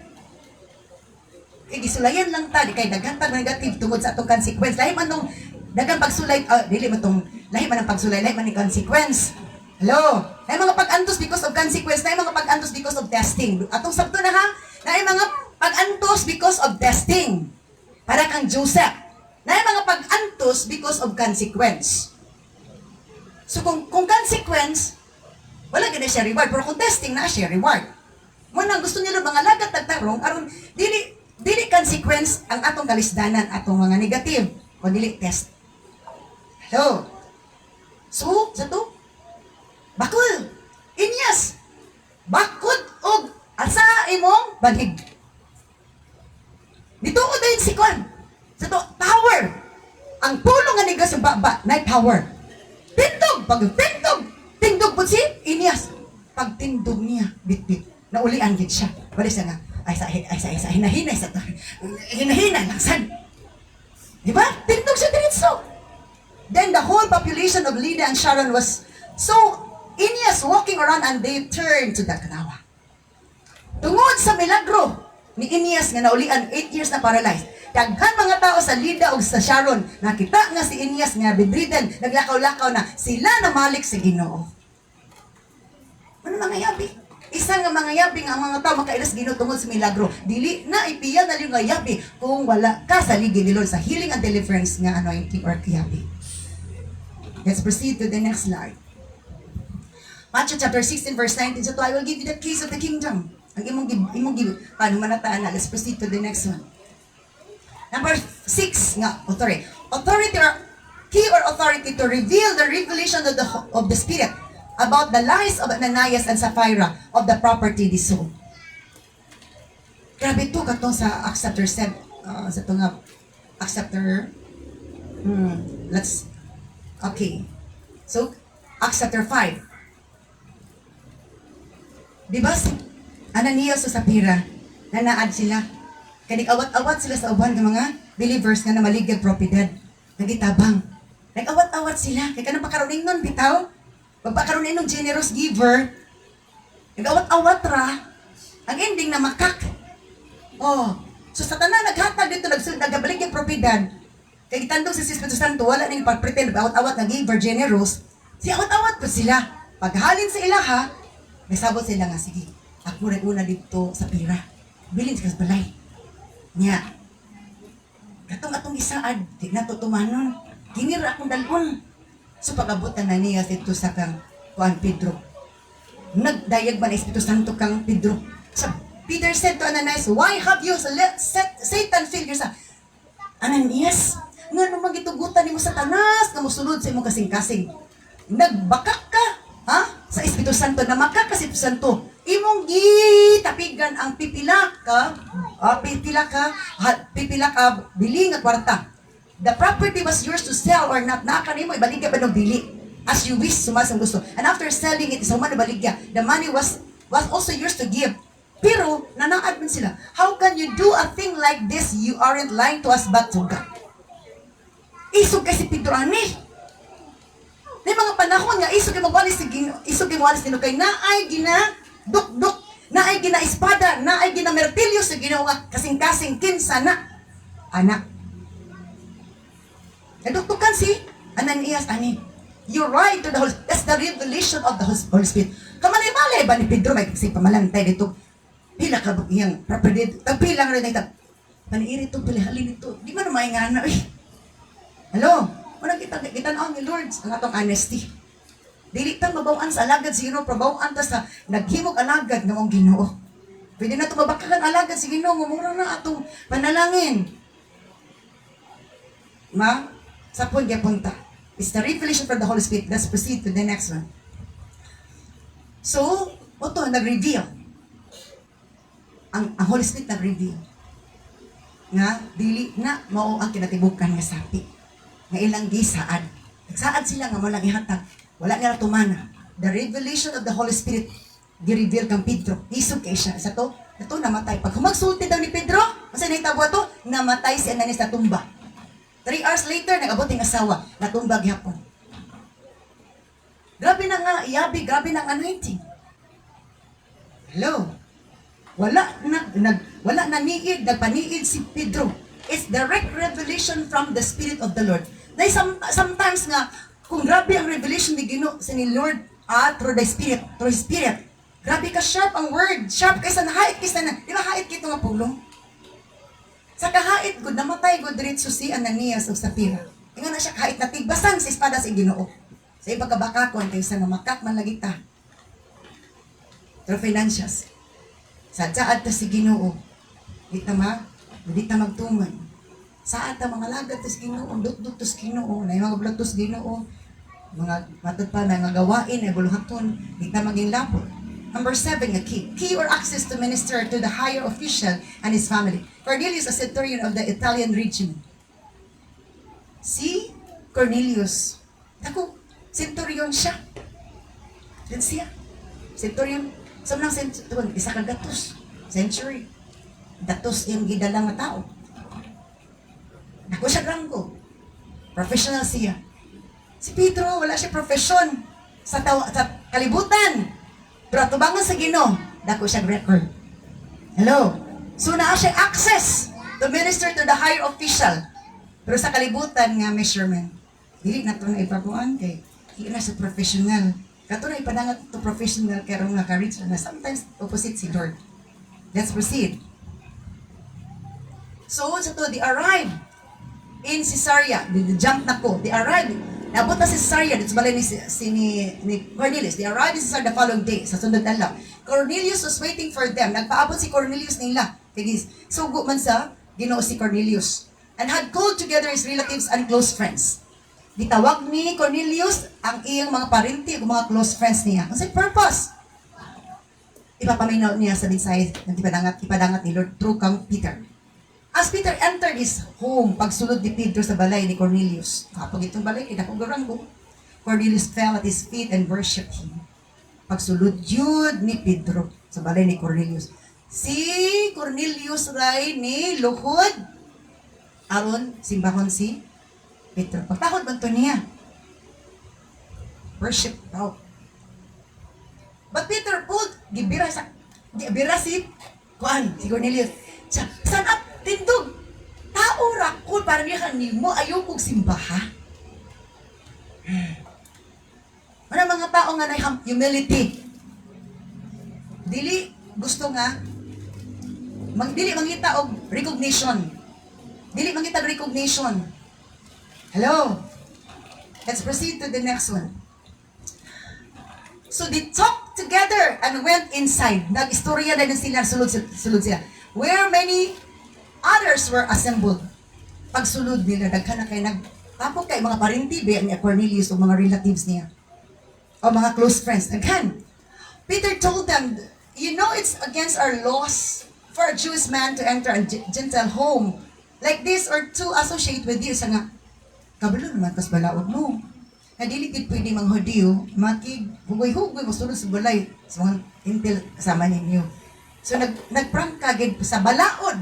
kaya gisulayan lang ta, di kaya nagkantag negative tungod sa atong consequence. Lahi man nung dagang pagsulay, dili man tong, lahi man ang pagsulay, lahi man ang consequence. Hello? Lahi mga pag-antos because of consequence, lahi mga pag-antos because of testing. Atong sabto na ha, lahi mga pag-antos because of testing. Para kang Joseph. Lahi mga pag-antos because of consequence. So kung consequence, wala gina siya reward. Pero kung testing na siya reward. Muna gusto nila mga lagat tagtarong, aron dili consequence ang atong kalisdanan, atong mga negative, o dili test. Hello? So, sa to, bakul, Aeneas, bakod og asa imong banig. Dito ko din si Kwan. Sa to, power. Ang pulong nga nigas yung baba, na power. Tindog, pag tindog po si Aeneas. Pag tindog niya, bit-bit, naulian gid siya. Wala siya nga, hinahinay sa to. Hinahinay lang san. Diba? Tindog siya diretso. Then the whole population of Lydda and Sharon was so Aeneas walking around and they turned to the kanawa. Tungod sa milagro ni Aeneas nga naulian 8 years na paralyzed. Daghan mga tao sa Lida o sa Sharon, nakita nga si Aeneas nga bedridden, naglakaw-lakaw na, sila namalik sa Ginoo. Ano mga yabi? Isa nga mga yabi nga ang mga tao makailas Ginoo tungod sa milagro. Dili na ipiya na yung nga yabi kung wala ka sa ligi ni Lord sa healing and deliverance nga anointing or yabi. Let's proceed to the next slide. Matthew chapter 16 verse 19. So I will give you the keys of the kingdom. Ang imong give. Paano manataan na? Let's proceed to the next one. Number 6 nga, authority. Authority or key or authority to reveal the revelation of the Spirit about the lies of Ananias and Sapphira of the property they sold. Grabe ito katong sa Acts chapter 7. Sa ito nga, Acts chapter okay. So, Acts chapter 5. Diba si Ananias o Sapphira, nanaad sila. Nag-awat-awat sila sa uban ng mga believers nga na maligag propiedad. Nagitabang. Nag-awat-awat sila. Kaya ka na pakaroning nun, bitaw. Pagpakaroning nun, generous giver. Nag-awat-awat ra. Ang ending na makak. Oh. So sa tanan naghatag dito, nagabalik yung propiedad. Kaya itandong si Espiritu Santo, wala na yung pag-pretend, awat-awat na giver, generous. Si awat-awat po sila. Paghalin sa ilaha, may sabot sila nga, sige, ako rin una dito sa pira. Bilin sa balay. Nya. Katong isaad, di na to tumanon. Ginira akong dalon. So pag-abutan na niya dito sa kang Juan Pedro. Nagdayag ba na Espiritu Santo kang Pedro? So Peter said to Ananias, why have you let Satan fill yourself? Ananias, nga naman gitugutan ni mo Satanas, nga musulod sa imong kasing-kasing. Nagbakak ka, ha? Sa Espiritu Santo, na makak ka sa Espiritu Santo. Imong gitapigan ang pipila ka, bili nga kwarta. The property was yours to sell or not. Naakan mo, ibaligya ba ng bili? As you wish, sumasang gusto. And after selling it, isa man ibaligya. The money was also yours to give. Pero, nanaad man sila. How can you do a thing like this? You aren't lying to us but to God. Isog kasi Pedro ani. May mga panahon nga, isog yung magwalis nino kay naay gina duk-duk, naay gina espada, naay gina martilyo sa Ginoo nga kasing-kasing kinsa na anak. Naduktukan si Ananias ani. You're right to the Holy Spirit. That's the revelation of the Holy Spirit. Kamalay-malay ba ni Pedro may kasi pamalantay dito. Pila ka iyang property. Tagpilang rin ito. Paniiri ito, pilihalin ito. Di man naman nga na. Hello? Unang kita na ni Lord ang atong honesty. Dili tang mabawaan sa alagad si Ginoo, probawaan ta sa naghimog alagad ng Ginoo. Pwede na ito mabakakan alagad si Ginoo, mumura na atong panalangin. Sa punta. It's the revelation from the Holy Spirit. Let's proceed to the next one. So, ito, nag-reveal. Ang Holy Spirit nag-reveal. Nga, dili na mao ang kinatibukan nga sapi. Nga ilang gisaad. Nagsaad sila nga walang ihatag. Wala nga tumana. The revelation of the Holy Spirit gi-reveal kang Pedro. Isog kay siya. Sa to, ito namatay. Pag humagsulti daw ni Pedro, kasi naitabo ito, namatay si Ananias na tumba. 3 hours later, nag-abot yung asawa, natumba gyapon. Grabe na nga, iyabi, grabe na ang anointing. Hello? Wala na niid, nagpaniid si Pedro. It's direct revelation from the Spirit of the Lord. Na sometimes nga, kung grabe ang revelation ni Ginoo sa ni Lord through the Spirit, through His Spirit, grabe ka sharp ang word, sharp kaysa nahait kaysa na, di ba hait kito nga pulong? Sa kahait gud namatay gud diretso si Ananias o Sapphira. Ingon na siya kahit natigbasan sa espada sa Ginoo. Sa ibang kabakakon kaysa na makak man lagi ta. Through financials. Sadyaad ta si Ginoo. Di ta magtuman. Saad ta mga lagad ta si Ginoo, dut-dut ta si Ginoo, na mga blog ta si Ginoo. Mga matod pa na nga gawain ay buluhaton, di ta maging lapot. Number 7, a key. Key or access to minister to the higher official and his family. Cornelius, a centurion of the Italian region. Si Cornelius. Ako, centurion siya. Yan siya. Centurion. Sa mga centurion, isa ka datos. Century. Datos yung gidalang na tao. Ako siya ranggo. Professional siya. Si Pedro, wala siya profession sa kalibutan. Pero tubangan sa Ginoo, dako siyang record. Hello? So naa siya access to minister to the higher official. Pero sa kalibutan nga measurement, dili na ito na ipaguan kay hindi na sa professional. Kato na ipadangat to professional kaya nga ka-reach na sometimes opposite si Lord. Let's proceed. So, sa to, they arrived in Caesarea. They jump na ko. They arrived. Nabot na si Caesarea. Dito balay ni Cornelius. They arrived in Caesarea the following day. Sa sunod na lang. Cornelius was waiting for them. Nagpaabot si Cornelius nila. Kaya sugo man sa Ginoo si Cornelius. And had called together his relatives and close friends. Gitawag ni Cornelius ang iyang mga parente o mga close friends niya. Kasi purpose. Ipapaminaw niya sa mensahe ng ipadangat ni Lord through kang Peter. As Peter entered his home, pagsulod ni Pedro sa balay ni Cornelius. Kapag itong balay, kinakuguranggo. Cornelius fell at his feet and worshipped him. Pagsulod yun ni Pedro sa balay ni Cornelius. Si Cornelius ray ni luhod. Aron, simbahon si Pedro. Pagpahod ba ito niya? Worship daw. But Peter pulled, gibira si Kuan, si Cornelius. Saan at tindog? Tao rakol, parang niya kanimo, ayaw kong simbaha. Ano mga tao nga na humility? Dili, gusto nga, dili mangita og recognition. Dili mangita og recognition. Hello? Let's proceed to the next one. So they talked together and went inside. Nag-istorya na din sila, sulod sila. Where many others were assembled. Pagsulod nila, daghan na kayo tapos kay mga parinti, ni Cornelius o mga relatives niya. O mga close friends. Again, Peter told them, you know it's against our laws for a Jewish man to enter a Gentile home like this or to associate with you. Sa nga, kabalo naman kas balaod mo. Na dili gid pwede mga Hudiyo, hugoy-hugoy, masulod sa balay, sa mga intel kasama ninyo. So nagprangka gid sa balaod.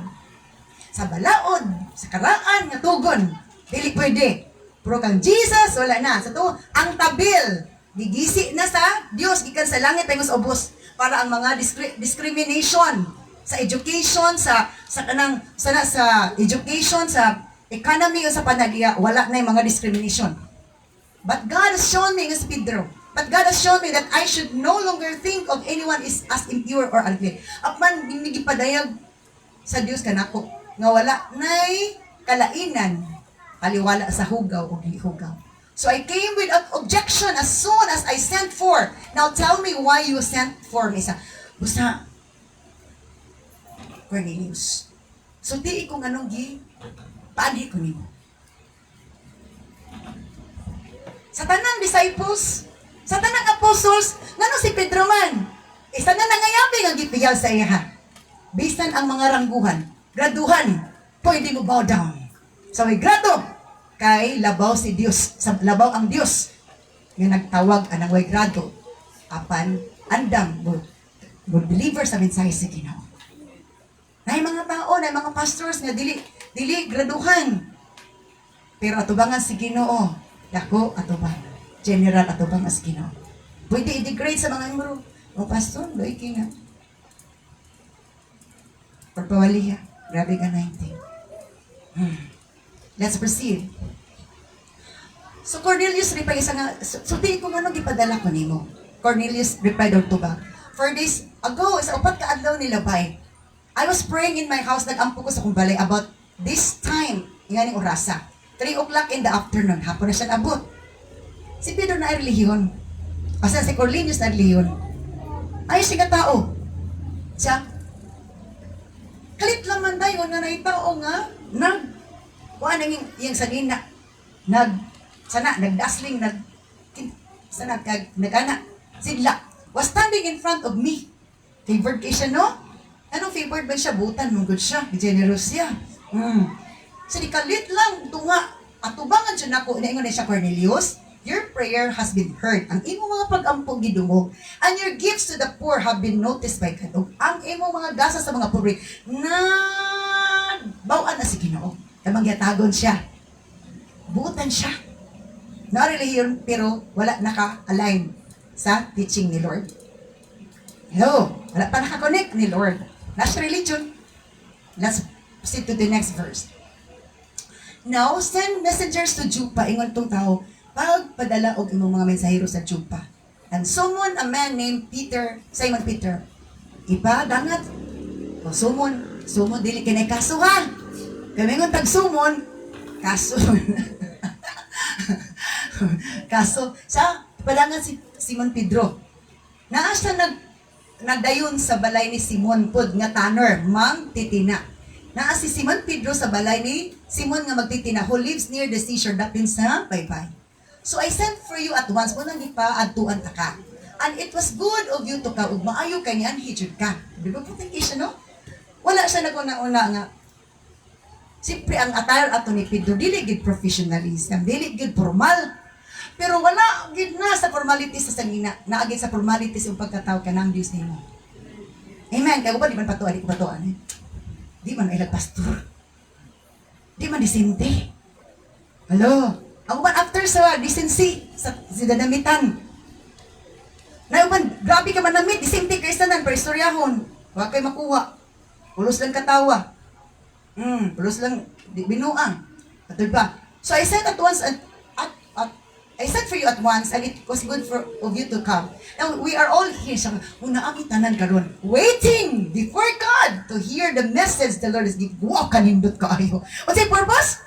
Sa balaod, sa karaan nga tugon, dili pwede. Pero kang Jesus wala na. Sa to, ang tabil gigisi na sa Dios gikan sa langit ay mas ubos para ang mga discrimination sa education, sa education, sa economy o sa panagya, wala na yung mga discrimination. But God has shown me, as Pedro, but God has shown me that I should no longer think of anyone as impure or unclean. Apman, ginigipadayag sa Dios kanako, nga wala na'y kalainan, paliwala sa hugaw o gihugaw. So I came without objection as soon as I sent for. Now tell me why you sent for me. Busa, Cornelius. So di kung anong paadi ko nimo. Sa tanang disciples, sa tanang apostles, ngano si Pedro man? Isa na nangayabi nga gipiyal sa iya. Bisan ang mga rangguhan, graduhan, pwede mo bow down. So may grado, kay labaw si Dios, labaw ang Dios nga nagtawag anang way grado apan andam good believer sa mensahe sa Ginoo. Nay mga tao, nay mga pastors nga dili graduhan. Pero atubangan si Ginoo, dako atubang, general atubang as Ginoo. Pwede i-degrade sa mga imro. O pastor, doy kina. Pagpawaliha, grabe ka 19. Let's proceed. So Cornelius replied isa nga, so di ko nga gipadala ko nimo. Cornelius replied unto back, 4 days ago, sa upat ka adlaw ni Labay, I was praying in my house, nag-ampo ko sa kong balay about this time, nga ning orasa. 3 o'clock in the afternoon, hapon na siya nabot. Si Pedro na relihiyon. Kasi si Cornelius na relihiyon. Ay, siya tao. Siya, kalit lang man tayo na naitao nga, kuha nang yung sanina, nagdasling, nag-ana, sidla, was standing in front of me. Favored kay siya, no? Anong favored ba siya? Butan, mong good siya, generous siya. So, di kalit lang, tunga, at tubangan siya na ko, naingon na siya, Cornelius, your prayer has been heard. Ang imo mga pag-ampong gidungog, and your gifts to the poor have been noticed by God. Ang imo mga gasa sa mga pobre, bawaan na si Ginoo. Tamang yatagon siya. Butan siya. Narelihiyon, pero wala naka-align sa teaching ni Lord. Hello? Wala pa naka-connect ni Lord. Nasa religion. Let's proceed to the next verse. Now, send messengers to Joppa, ingon tong tao, pagpadala og imong mga mensahero sa Joppa. And summon a man named Simon Peter. Ipadangat. O sumon dili kinay kaso ha. Kami ngon tag sumon, kaso. Kaso, sa padangat si Simon Pedro. Naa siya nagdayon sa balay ni Simon pod nga tanner, mang titina. Naa si Simon Pedro sa balay ni Simon nga magtitina who lives near the seashore dapin sa baybay. So I sent for you at once, unang ipaadtuan ta ka. And it was good of you to ka, ug maayo ka niyan, hijud ka. Di ba po siya, no? Wala siya naguna-una nga. Siyempre, ang attire ato ni Pedro, dili gid professionalism, dili gid formal. Pero wala gid na sa formalities sa sangina, naagid sa formalities yung pagkatao ka ng Diyos nimo. Amen. Kaya ba, di man patuan, di ko patuan eh. Di man ilag pastor. Di man disente. Hello. Ako ba after sa decency, sa sinadamitan. Na man, grabe ka manamit, disente kayo sanan, pero istoryahon. Huwag kayo makuha. Pulos lang katawa. Pulos lang binuang. Katulad ba? So I said at once, I said for you at once, and it was good of you to come. Now, we are all here, unang tanan karon, waiting before God to hear the message the Lord is giving. Wow, kanindot kaayo. What's the purpose?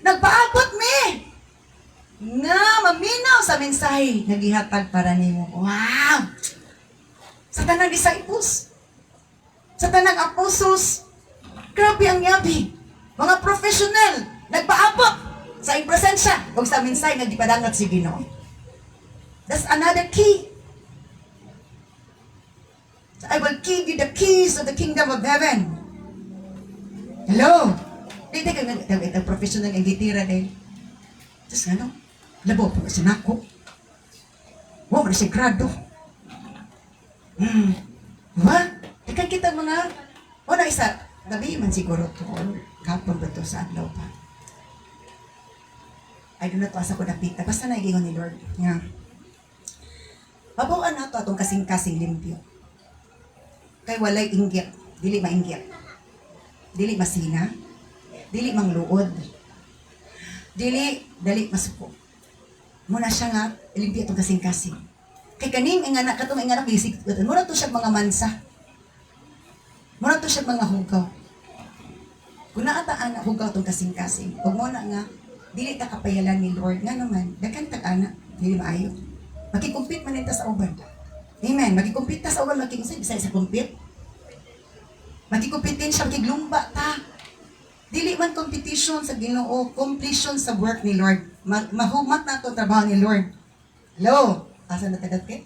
Nagpaabot me na maminaw sa mensahe nagihatag para nimo. Wow! Sa tanang disciples, sa tanang apostles, grabe ang yabi. Mga professional, nagpaabot sa iyong presensya o sa mensahe nga gipadangat si Ginoo. That's another key. So I will give you the keys of the kingdom of heaven. Hello? Dito ka professional ang gitira din. Tapos ano? Labo pa sa nako. Wow, na siya grado. Diba? Ikan kita mga, o na isa, gabi man siguro to, kapon ba to sa adlaw pa. I do not asa ko napita. Basta naigingon ni Lord. Nga. Pabawaan na to atong kasing-kasing limpyo. Kay walay inggit. Dili mainggit. Dili masina. Dili mangluod. Dili masuko. Muna siya nga, limpyo atong kasing-kasing. Kay kaning ingana, katong ingana bisig. Muna to siya mga mansa. Muna to siya mga hugaw. Kung naataan na hugaw atong kasing-kasing, huwag mo na nga, dili ta kapayalan ni Lord nga naman daghan tag-ana dili maayo makikumpit man ita sa uban. Amen. Makikumpit ta sa uban, makikumpit sa kumpit, makikupitin siya, makiglumba ta. Dili man competition sa Ginoo, completion sa work ni Lord. Mahumat na to trabaho ni Lord. Hello, asa na tagat kay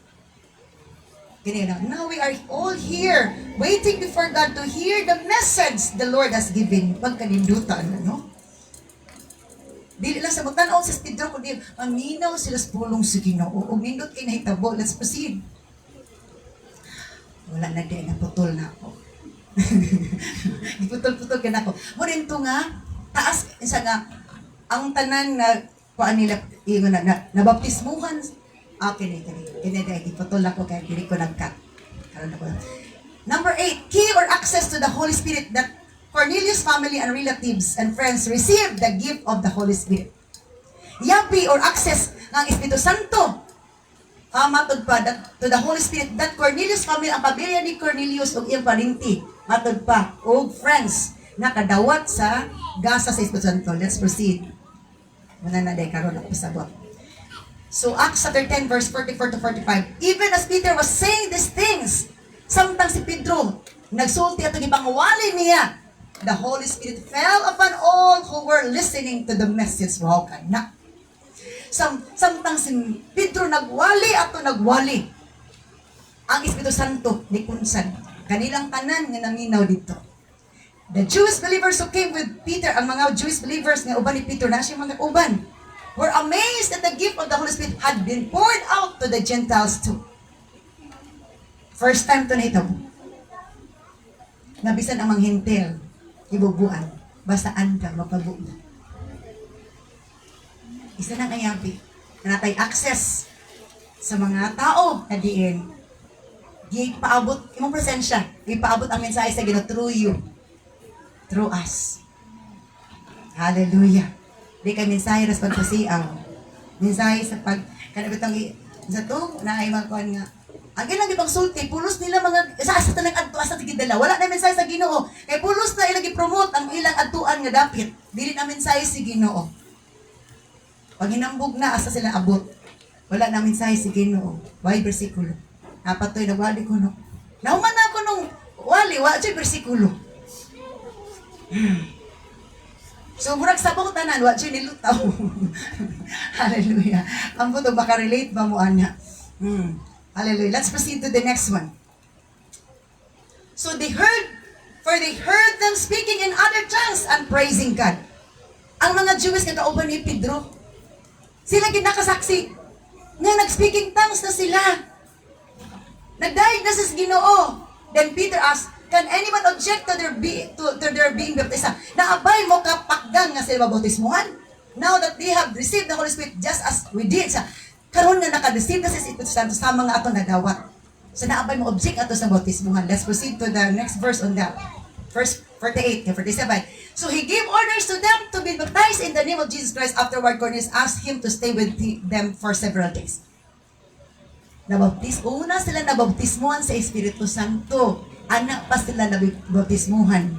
now we are all here waiting before God to hear the message the Lord has given. Pagkanindutan, no? Dili lang sa magtanaw sa Pedro kundi maminaw sila sa pulong sa Ginoo. O nindot kay nahitabo. Let's proceed. Wala na din, naputol na ako. Putol-putol ka na ako. Murin to nga, taas, isa nga, ang tanan na, kuan nila, nabaptismuhan, kinay, iputol ako kaya hindi ko nag-cut. Number 8, key or access to the Holy Spirit that Cornelius' family and relatives and friends received the gift of the Holy Spirit. Yapi or access ng Espiritu Santo. Matod pa to the Holy Spirit that Cornelius' family, ang pamilya ni Cornelius o iyang parinti, matod pa, o friends, nakadawat sa gasa sa Espiritu Santo. Let's proceed. Muna na day karon ako pasabot. So Acts chapter 10 verse 44 to 45. Even as Peter was saying these things, samtang si Pedro nagsulti at ipangwali niya, the Holy Spirit fell upon all who were listening to the message. Wow ka na. Samtang si Pedro nagwali ang Espiritu Santo ni Kunsan. Kanilang tanan nga naminaw dito. The Jewish believers who came with Peter, ang mga Jewish believers nga uban ni Peter, na siya mga uban, were amazed that the gift of the Holy Spirit had been poured out to the Gentiles too. First time to nahitabo. Nabisan ang mga hintel, ibubuan, basta anda, mapabuo. Isa nang ayabi, na natay access sa mga tao na diin, gipaabot, imong presensya, gipaabot ang mensahe sa Ginoo through you. Through us. Hallelujah. Di kay mensahe ras pagpasiaw. Mensahe sa pag kanabitang sa to na ay magkuan nga. Ang ginang ibang sulti, pulos nila mga sa tanang adto asa tigidala. Wala na mensahe sa Ginoo. Kay pulos na ilang i-promote ang ilang adtuan nga dapit. Dili na mensahe si Ginoo. Pag hinambog na asa sila abot. Wala na mensahe si Ginoo. Why bersikulo? Napatoy na wali ko no. Nauman na ako nung wali, wa jud bersikulo. So, murag sabong tanan, wa jud nilutaw. Hallelujah. Ang buto baka relate ba mo ana? Hallelujah. Let's proceed to the next one. So they heard them speaking in other tongues and praising God. Ang mga Jews nga kauban ni Pedro, sila ginakasaksi nga nag-speaking tongues na sila. Nagdahig na sa Ginoo. Then Peter asked, can anyone object to their being baptized? Naabay mo kapakdan nga sila mabautismuhan? Now that they have received the Holy Spirit just as we did. Karon na naka-receive na sa Espiritu Santo sa mga ato nadawat. So naabay mo object ato sa bautismuhan. Let's proceed to the next verse on that. Verse 48 and 47. So he gave orders to them to be baptized in the name of Jesus Christ. Afterward, Cornelius asked him to stay with them for several days. Una sila nabautismuhan sa Espiritu Santo. Anak pa sila nabautismuhan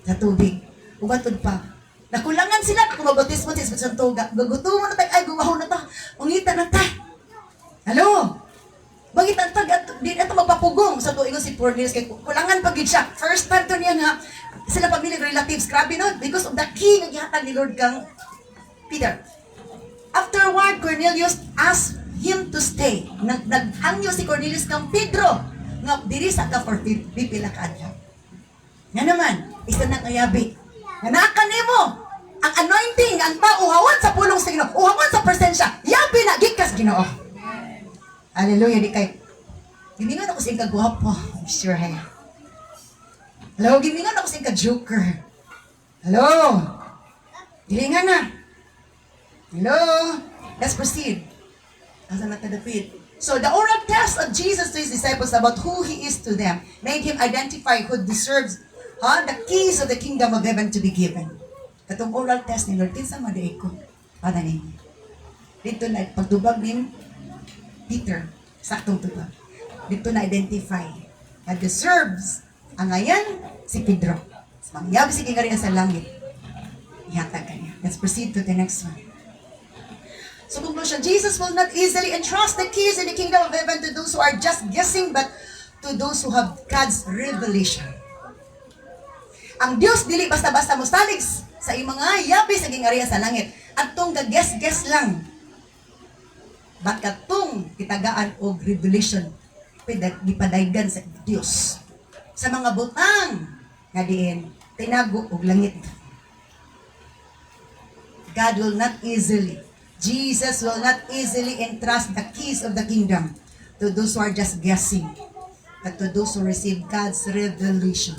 sa tubig. Ugatod pa. Nakulangan sila kung mabautismo sa Espiritu Santo. Gagutumo na tayo. Ay, gumaho na ta. Ungita na ta. Hello? Bagit ang di na ito magpapugong sa tuwing si Cornelius. Kaya kulangan pag siya. First time to niya nga, sila family relatives. Grabe no? Because of the key nga gihatag ni Lord kang Peter. Afterward, Cornelius asked him to stay. Naghangyo si Cornelius kang Pedro. Nga diri sa ka for pipila ka adlaw. Nga naman, isa na kayabi. Nanakan nimo ang anointing, ang tao uhawan sa pulong sa Ginoo, uhawan sa presensya. Yabi na gikas Ginoo. Hallelujah, di kay. Gimingon ako sa iyong kagwapo. Sure, hey. Hello, gimingon ako sa iyong ka-joker. Hello. Gilingan na. Hello. Let's proceed. Asa na tadapit. So the oral test of Jesus to his disciples about who he is to them made him identify who deserves the keys of the kingdom of heaven to be given. Katong oral test ni Lord, kinsa madaig ko. Para ninyo. Dito na, pagtubag ni Peter, saktong tubag. Dito na identify na deserves ang ayan si Pedro. Mangyabi si kingarian sa langit. Ihatag kanya. Let's proceed to the next one. So conclusion, Jesus will not easily entrust the keys in the kingdom of heaven to those who are just guessing, but to those who have God's revelation. Ang Diyos dili basta-basta mustalig sa imong mga yabi sa gingariya sa langit. At tong guess lang. But katong kitagaan og revelation gipadaygan sa Diyos. Sa mga butang nga diin tinago og langit. God will not easily, Jesus will not easily entrust the keys of the kingdom to those who are just guessing, but to those who receive God's revelation.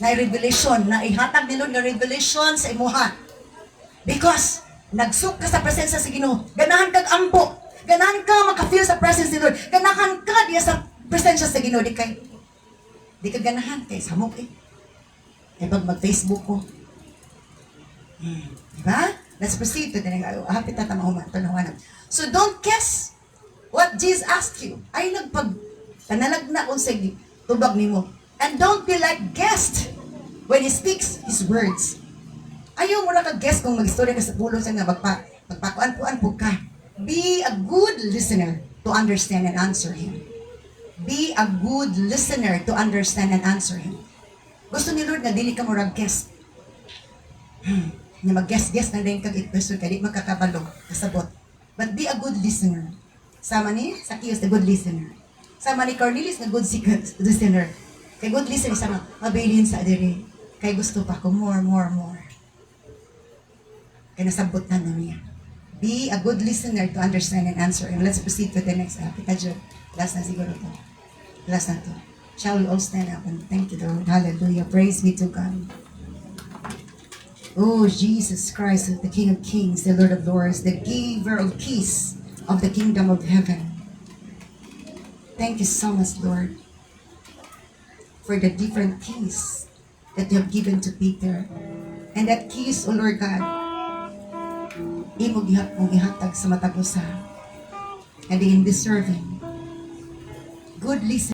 Na revelation, na ihatag ni Lord na revelation sa imuha. Because, nagsuk ka sa presensya sa Ginoo, ganahan kag ampo, ganahan ka makafeel sa presence ni Lord, ganahan ka diya sa presensya sa Ginoo, di ka ganahan, kay samok eh. Kaya pag mag-Facebook ko, diba? Let's proceed to the next. Hapit na tamahuman. So don't guess what Jesus asked you. Ay nagpag-tanalag na kung sa tubag nimo. And don't be like guest when He speaks His words. Ayaw mo na ka-guess kung mag-istorya ka sa pulo siya nga magpakuan-puan po ka. Be a good listener to understand and answer Him. Be a good listener to understand and answer Him. Gusto ni Lord nga dili ka mo rag-guess. Na mag-guess-guess na rin kag it-person ka, di magkakabalo, kasabot. But be a good listener. Sama ni Zacchaeus, the good listener. Sama ni Cornelius, the good listener. Kay good listener, sama, mabilin sa adiri. Kay gusto pa ko, more. Kay nasabot na niya. Be a good listener to understand and answer. And let's proceed to the next. Last na siguro to. Last na to. Shall we all stand up and thank you, Lord. Hallelujah. Praise be to God. Oh, Jesus Christ, the King of Kings, the Lord of Lords, the giver of peace of the kingdom of heaven. Thank you so much, Lord, for the different keys that you have given to Peter. And that keys, O Lord God, imo mong ihatag sa matag usa. And in deserving, good listening.